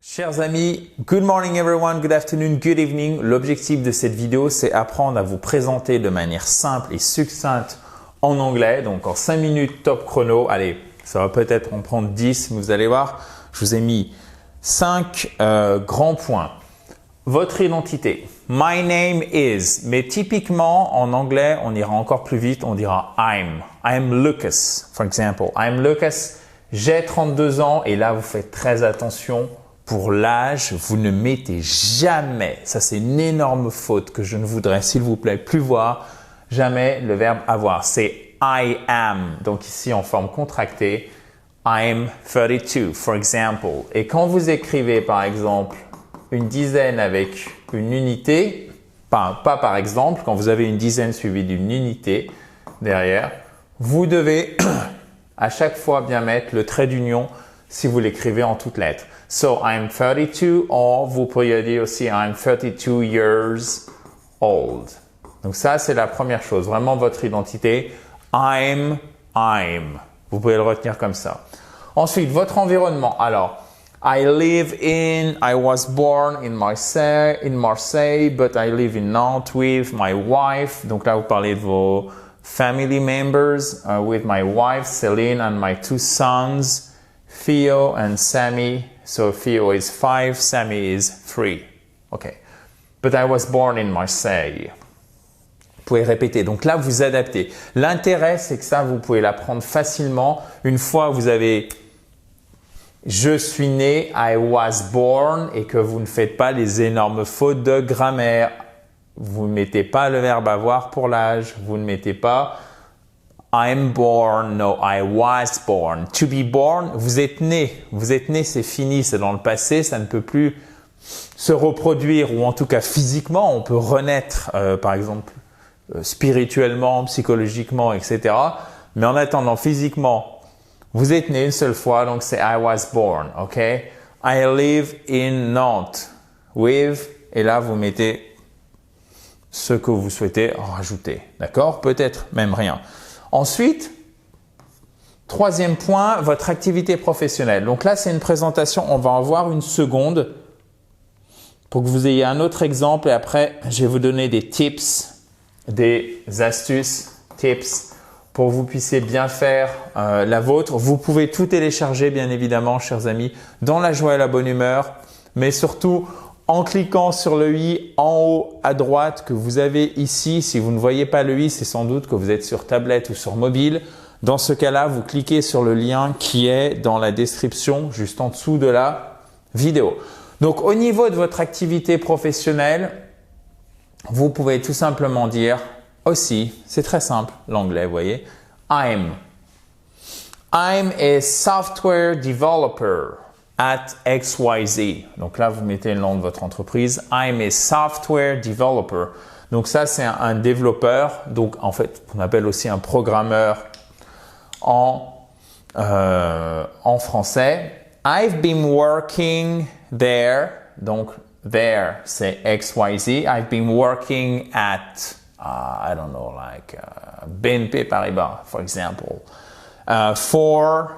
Chers amis, good morning everyone, good afternoon, good evening. L'objectif de cette vidéo, c'est apprendre à vous présenter de manière simple et succincte en anglais. Donc en 5 minutes top chrono. Allez, ça va peut-être en prendre 10, mais vous allez voir, je vous ai mis 5 grands points. Votre identité. My name is. Mais typiquement, en anglais, on ira encore plus vite. On dira I'm. I'm Lucas, for example. I'm Lucas. J'ai 32 ans et là, vous faites très attention. Pour l'âge, vous ne mettez jamais, ça c'est une énorme faute que je ne voudrais s'il vous plaît plus voir, jamais le verbe avoir. C'est I am, donc ici en forme contractée, I'm 32, for example. Et quand vous écrivez par exemple une dizaine avec une unité, pas par exemple, quand vous avez une dizaine suivie d'une unité derrière, vous devez à chaque fois bien mettre le trait d'union si vous l'écrivez en toutes lettres. So, I'm 32 or vous pourriez dire aussi I'm 32 years old. Donc ça, c'est la première chose. Vraiment votre identité. I'm. Vous pouvez le retenir comme ça. Ensuite, votre environnement. Alors, I was born in Marseille, but I live in Nantes with my wife. Donc là, vous parlez de vos family members, with my wife, Céline, and my 2 sons, Theo and Sammy. So Theo is 5, Sammy is 3. Okay. But I was born in Marseille. Vous pouvez répéter. Donc là, vous adaptez. L'intérêt, c'est que ça, vous pouvez l'apprendre facilement. Une fois que vous avez « je suis né »,« I was born » et que vous ne faites pas les énormes fautes de grammaire. Vous ne mettez pas le verbe avoir pour l'âge. Vous ne mettez pas I'm born, no, I was born. To be born, vous êtes né. Vous êtes né, c'est fini, c'est dans le passé, ça ne peut plus se reproduire ou en tout cas physiquement, on peut renaître, par exemple, spirituellement, psychologiquement, etc. Mais en attendant, physiquement, vous êtes né une seule fois, donc c'est I was born, ok? I live in Nantes with, et là vous mettez ce que vous souhaitez rajouter, d'accord? Peut-être même rien. Ensuite, troisième point, votre activité professionnelle. Donc là, c'est une présentation. On va en voir une seconde pour que vous ayez un autre exemple. Et après, je vais vous donner des tips, des astuces, tips, pour que vous puissiez bien faire la vôtre. Vous pouvez tout télécharger, bien évidemment, chers amis, dans la joie et la bonne humeur. Mais surtout, en cliquant sur le i en haut à droite que vous avez ici, si vous ne voyez pas le i, c'est sans doute que vous êtes sur tablette ou sur mobile. Dans ce cas-là, vous cliquez sur le lien qui est dans la description, juste en dessous de la vidéo. Donc, au niveau de votre activité professionnelle, vous pouvez tout simplement dire aussi, c'est très simple, l'anglais, vous voyez, I'm a software developer at XYZ. Donc là, vous mettez le nom de votre entreprise. I'm a software developer. Donc ça, c'est un développeur. Donc en fait, on appelle aussi un programmeur en français. I've been working there. Donc there, c'est XYZ. I've been working at, I don't know, like BNP Paribas, for example, for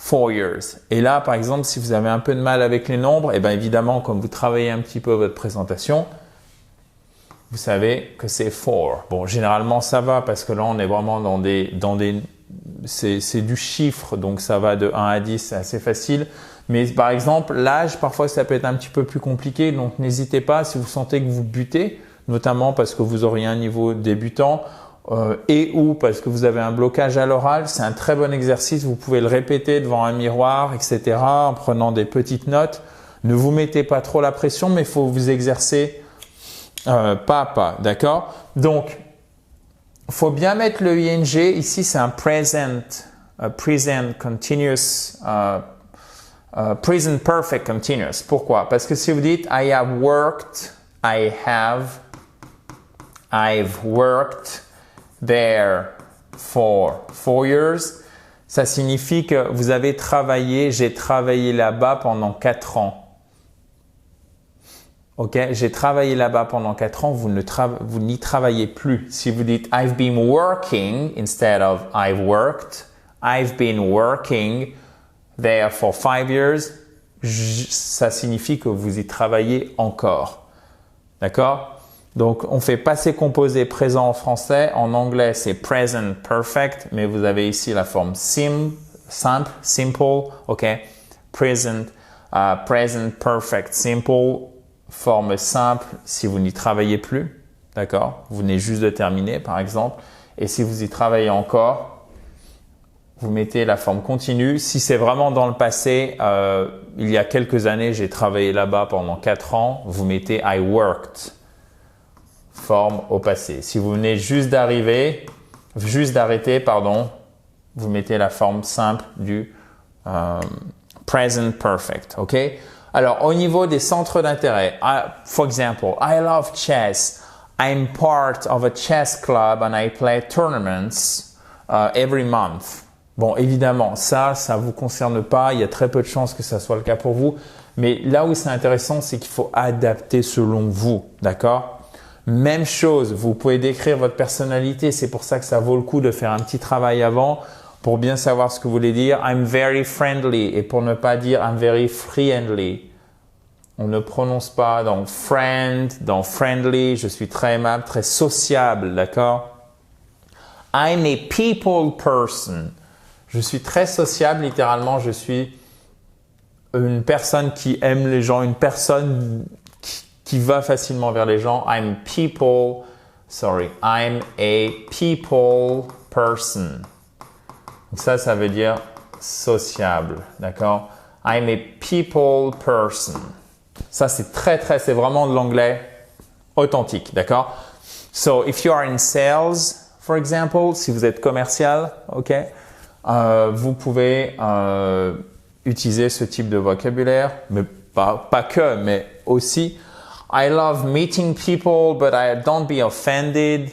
4 years. Et là, par exemple, si vous avez un peu de mal avec les nombres, et bien évidemment, comme vous travaillez un petit peu votre présentation, vous savez que c'est 4. Bon, généralement, ça va parce que là, on est vraiment dans des c'est du chiffre, donc ça va de 1 à 10, c'est assez facile. Mais par exemple, l'âge, parfois, ça peut être un petit peu plus compliqué, donc n'hésitez pas si vous sentez que vous butez, notamment parce que vous auriez un niveau débutant, et ou parce que vous avez un blocage à l'oral, c'est un très bon exercice. Vous pouvez le répéter devant un miroir, etc. en prenant des petites notes. Ne vous mettez pas trop la pression, mais il faut vous exercer pas à pas, d'accord? Donc, il faut bien mettre le ing. Ici, c'est un present continuous, present perfect continuous. Pourquoi? Parce que si vous dites I have worked, I've worked there for 4 years, ça signifie que vous avez travaillé, j'ai travaillé là-bas pendant 4 ans. Ok, j'ai travaillé là-bas pendant 4 ans, vous n'y travaillez plus. Si vous dites I've been working instead of I've worked, I've been working there for 5 years, ça signifie que vous y travaillez encore. D'accord? Donc, on fait passé composé présent en français. En anglais, c'est present perfect, mais vous avez ici la forme simple, simple, ok? Present perfect simple, forme simple si vous n'y travaillez plus, d'accord? Vous venez juste de terminer, par exemple. Et si vous y travaillez encore, vous mettez la forme continue. Si c'est vraiment dans le passé, il y a quelques années, j'ai travaillé là-bas pendant 4 ans, vous mettez I worked, forme au passé. Si vous venez juste d'arrêter, vous mettez la forme simple du present perfect, ok? Alors, au niveau des centres d'intérêt, for example, I love chess. I'm part of a chess club and I play tournaments every month. Bon, évidemment, ça vous concerne pas. Il y a très peu de chances que ça soit le cas pour vous. Mais là où c'est intéressant, c'est qu'il faut adapter selon vous, d'accord? Même chose, vous pouvez décrire votre personnalité. C'est pour ça que ça vaut le coup de faire un petit travail avant pour bien savoir ce que vous voulez dire. I'm very friendly et pour ne pas dire I'm very friendly. On ne prononce pas dans friend, dans friendly. Je suis très aimable, très sociable, d'accord? I'm a people person. Je suis très sociable, littéralement, je suis une personne qui aime les gens, une personne qui va facilement vers les gens. I'm a people person. Donc ça veut dire sociable, d'accord? I'm a people person. Ça, c'est vraiment de l'anglais authentique, d'accord? So, if you are in sales, for example, si vous êtes commercial, ok? Vous pouvez utiliser ce type de vocabulaire, mais pas que, mais aussi. I love meeting people, but I don't be offended.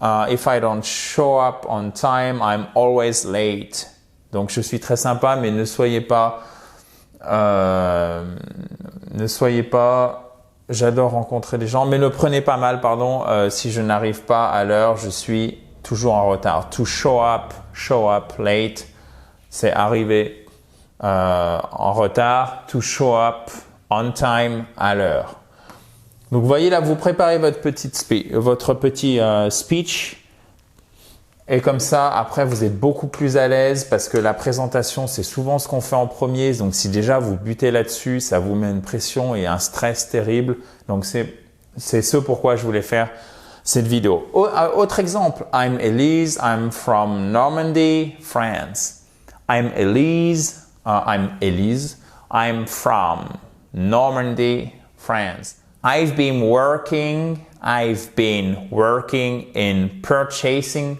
If I don't show up on time, I'm always late. Donc, je suis très sympa, mais ne soyez pas, j'adore rencontrer des gens, mais ne prenez pas mal, si je n'arrive pas à l'heure, je suis toujours en retard. To show up late, c'est arriver en retard. To show up on time, à l'heure. Donc, vous voyez là, vous préparez votre petit speech. Et comme ça, après, vous êtes beaucoup plus à l'aise parce que la présentation, c'est souvent ce qu'on fait en premier. Donc, si déjà vous butez là-dessus, ça vous met une pression et un stress terrible. Donc, c'est ce pourquoi je voulais faire cette vidéo. Autre exemple, I'm Elise, I'm from Normandy, France. I'm Elise, I'm from Normandy, France. I've been working in purchasing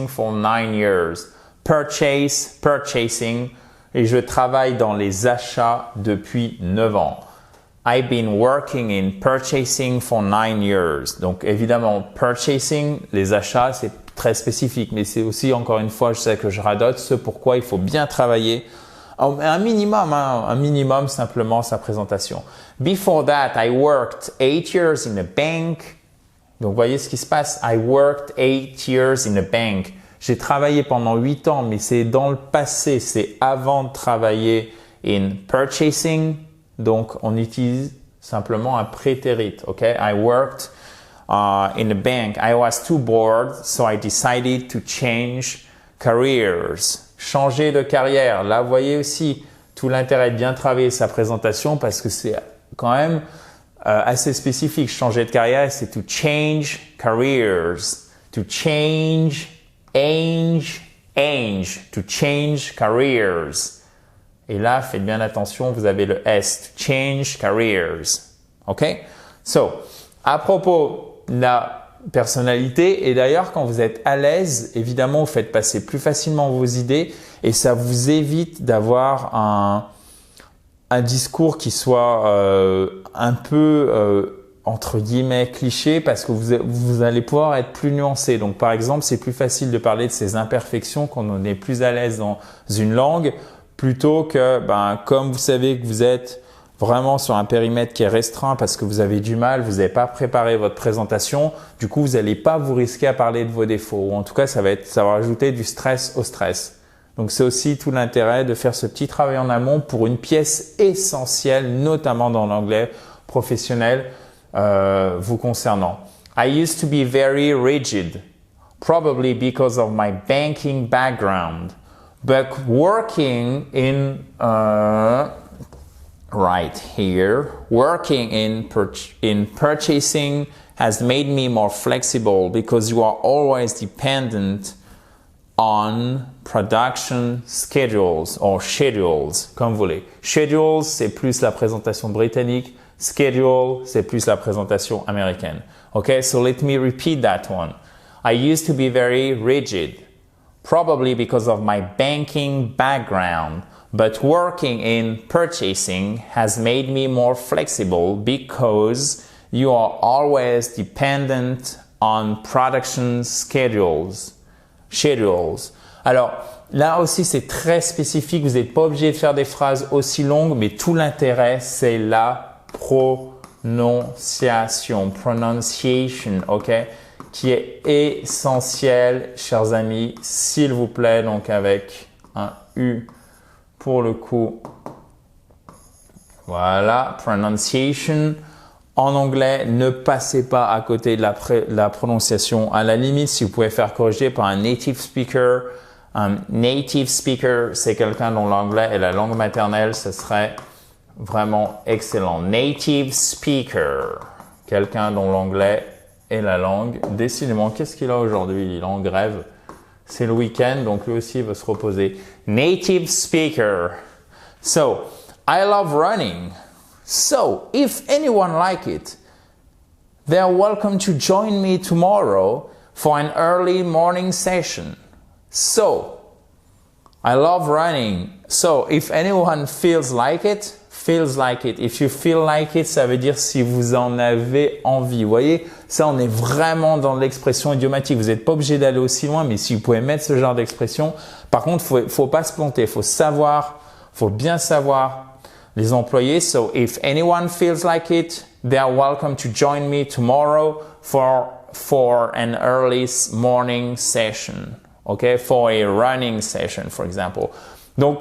for 9 years. Purchasing, et je travaille dans les achats depuis 9 ans. I've been working in purchasing for 9 years. Donc évidemment, purchasing, les achats, c'est très spécifique, mais c'est aussi, encore une fois, je sais que je radote, ce pourquoi il faut bien travailler. Un minimum simplement sa présentation. Before that, I worked 8 years in a bank. Donc, voyez ce qui se passe. I worked 8 years in a bank. J'ai travaillé pendant 8 ans, mais c'est dans le passé. C'est avant de travailler in purchasing. Donc, on utilise simplement un prétérit. OK? I worked in a bank. I was too bored, so I decided to change careers. Changer de carrière. Là, vous voyez aussi tout l'intérêt de bien travailler sa présentation parce que c'est quand même assez spécifique. Changer de carrière, c'est to change careers. To change to change careers. Et là, faites bien attention, vous avez le S, to change careers. OK? So, à propos de la personnalité, et d'ailleurs, quand vous êtes à l'aise, évidemment, vous faites passer plus facilement vos idées et ça vous évite d'avoir un discours qui soit un peu entre guillemets cliché parce que vous allez pouvoir être plus nuancé. Donc, par exemple, c'est plus facile de parler de ses imperfections quand on est plus à l'aise dans une langue plutôt que, comme vous savez que vous êtes vraiment sur un périmètre qui est restreint parce que vous avez du mal, vous n'avez pas préparé votre présentation. Du coup, vous n'allez pas vous risquer à parler de vos défauts. Ou en tout cas, ça va rajouter du stress au stress. Donc c'est aussi tout l'intérêt de faire ce petit travail en amont pour une pièce essentielle, notamment dans l'anglais professionnel vous concernant. I used to be very rigid, probably because of my banking background, but working in right here, working in purchasing has made me more flexible because you are always dependent on production schedules or schedules, comme vous voulez. Schedules, c'est plus la présentation britannique. Schedule, c'est plus la présentation américaine. Okay, so let me repeat that one. I used to be very rigid, probably because of my banking background, but working in purchasing has made me more flexible because you are always dependent on production schedules. Alors, là aussi, c'est très spécifique. Vous n'êtes pas obligé de faire des phrases aussi longues, mais tout l'intérêt, c'est la prononciation, ok, qui est essentielle, chers amis, s'il vous plaît, donc avec un U pour le coup. Voilà, pronunciation. En anglais, ne passez pas à côté de la prononciation. À la limite, si vous pouvez faire corriger par un native speaker. Un native speaker, c'est quelqu'un dont l'anglais est la langue maternelle. Ce serait vraiment excellent. Native speaker. Quelqu'un dont l'anglais est la langue. Décidément, qu'est-ce qu'il a aujourd'hui? Il est en grève. C'est le week-end, donc lui aussi il va se reposer. Native speaker. So, I love running. So, if anyone like it, they are welcome to join me tomorrow for an early morning session. So, I love running. So, if anyone feels like it. If you feel like it, ça veut dire si vous en avez envie. Vous voyez, ça, on est vraiment dans l'expression idiomatique. Vous n'êtes pas obligé d'aller aussi loin, mais si vous pouvez mettre ce genre d'expression, par contre, faut pas se planter. Faut bien savoir les employés. So, if anyone feels like it, they are welcome to join me tomorrow for an early morning session. Okay, for a running session, for example. Donc,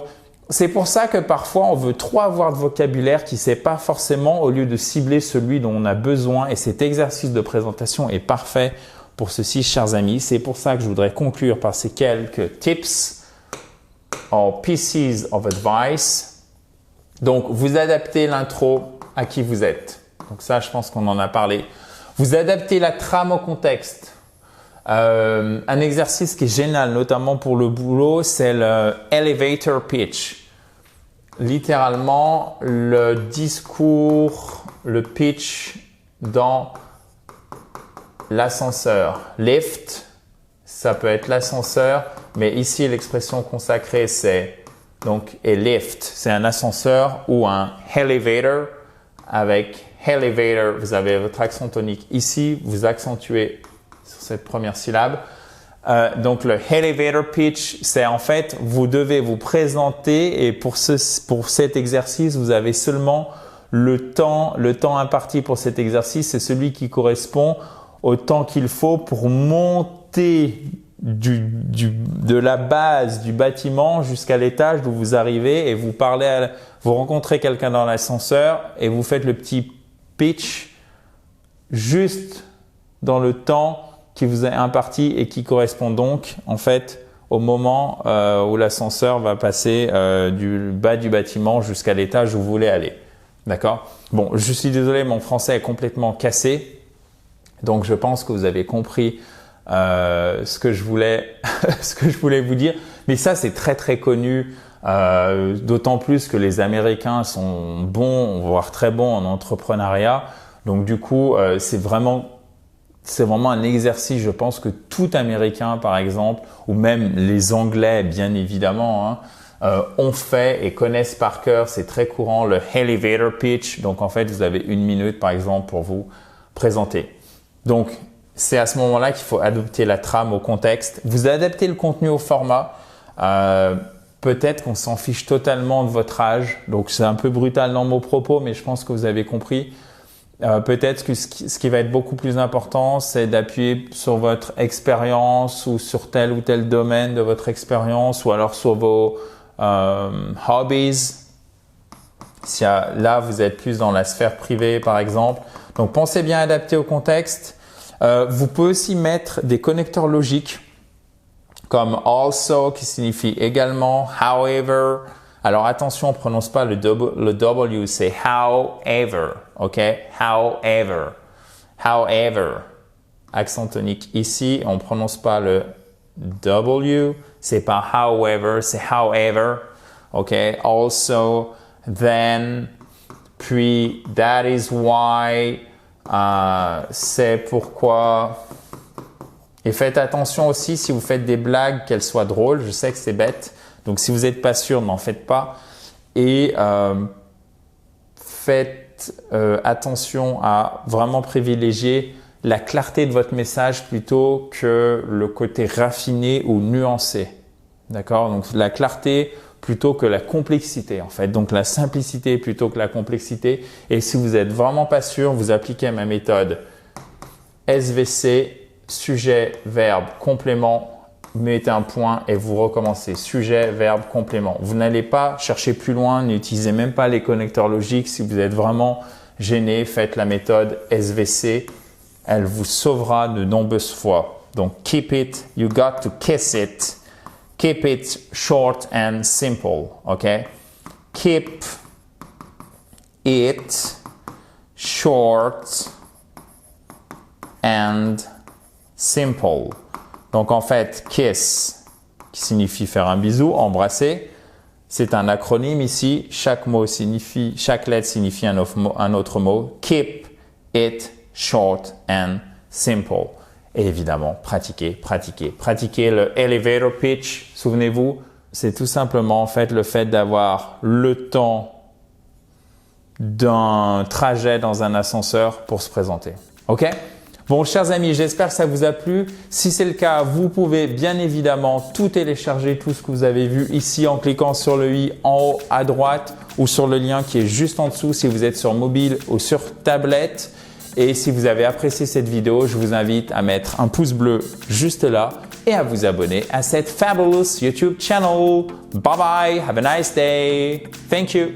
c'est pour ça que parfois, on veut trop avoir de vocabulaire qui ne sait pas forcément au lieu de cibler celui dont on a besoin. Et cet exercice de présentation est parfait pour ceci, chers amis. C'est pour ça que je voudrais conclure par ces quelques tips or pieces of advice. Donc, vous adaptez l'intro à qui vous êtes. Donc ça, je pense qu'on en a parlé. Vous adaptez la trame au contexte. Un exercice qui est génial, notamment pour le boulot, c'est le elevator pitch. Littéralement, le discours, le pitch dans l'ascenseur. Lift, ça peut être l'ascenseur, mais ici, l'expression consacrée, c'est donc a lift. C'est un ascenseur ou un elevator. Avec elevator, vous avez votre accent tonique ici, vous accentuez sur cette première syllabe. Donc le elevator pitch, c'est en fait, vous devez vous présenter et pour cet exercice, vous avez seulement le temps imparti pour cet exercice, c'est celui qui correspond au temps qu'il faut pour monter de la base du bâtiment jusqu'à l'étage où vous arrivez et vous rencontrez quelqu'un dans l'ascenseur et vous faites le petit pitch juste dans le temps qui vous est imparti et qui correspond donc en fait au moment où l'ascenseur va passer du bas du bâtiment jusqu'à l'étage où vous voulez aller. D'accord? Bon, je suis désolé, mon français est complètement cassé. Donc je pense que vous avez compris ce que je voulais vous dire. Mais ça, c'est très très connu. D'autant plus que les Américains sont bons, voire très bons en entrepreneuriat. Donc du coup, c'est vraiment un exercice, je pense, que tout Américain, par exemple, ou même les Anglais, bien évidemment, ont fait et connaissent par cœur. C'est très courant, le elevator pitch. Donc, en fait, vous avez 1 minute, par exemple, pour vous présenter. Donc, c'est à ce moment-là qu'il faut adapter la trame au contexte. Vous adaptez le contenu au format. Peut-être qu'on s'en fiche totalement de votre âge. Donc, c'est un peu brutal dans mon propos, mais je pense que vous avez compris. Peut-être que ce qui va être beaucoup plus important, c'est d'appuyer sur votre expérience ou sur tel ou tel domaine de votre expérience ou alors sur vos hobbies. Là, vous êtes plus dans la sphère privée, par exemple. Donc, pensez bien à adapter au contexte. Vous pouvez aussi mettre des connecteurs logiques comme also qui signifie également, however. Alors attention, on ne prononce pas le W, c'est however, ok? However, however. Accent tonique ici, on ne prononce pas le W, c'est pas however, c'est however, ok? Also, then, puis that is why, c'est pourquoi. Et faites attention aussi si vous faites des blagues qu'elles soient drôles. Je sais que c'est bête. Donc, si vous n'êtes pas sûr, n'en faites pas. Et faites attention à vraiment privilégier la clarté de votre message plutôt que le côté raffiné ou nuancé. D'accord? Donc, la clarté plutôt que la complexité en fait. Donc, la simplicité plutôt que la complexité. Et si vous n'êtes vraiment pas sûr, vous appliquez ma méthode SVC. Sujet, verbe, complément, mettez un point et vous recommencez. Sujet, verbe, complément. Vous n'allez pas chercher plus loin, n'utilisez même pas les connecteurs logiques. Si vous êtes vraiment gêné, faites la méthode SVC. Elle vous sauvera de nombreuses fois. Donc, keep it, you got to kiss it. Keep it short and simple, ok? Keep it short and simple. Donc en fait, kiss, qui signifie faire un bisou, embrasser, c'est un acronyme ici. Chaque lettre signifie un autre mot. Keep it short and simple. Et évidemment, pratiquez le elevator pitch. Souvenez-vous, c'est tout simplement en fait le fait d'avoir le temps d'un trajet dans un ascenseur pour se présenter. Ok? Bon, chers amis, j'espère que ça vous a plu. Si c'est le cas, vous pouvez bien évidemment tout télécharger, tout ce que vous avez vu ici en cliquant sur le i en haut à droite ou sur le lien qui est juste en dessous si vous êtes sur mobile ou sur tablette. Et si vous avez apprécié cette vidéo, je vous invite à mettre un pouce bleu juste là et à vous abonner à cette fabulous YouTube channel. Bye bye, have a nice day. Thank you.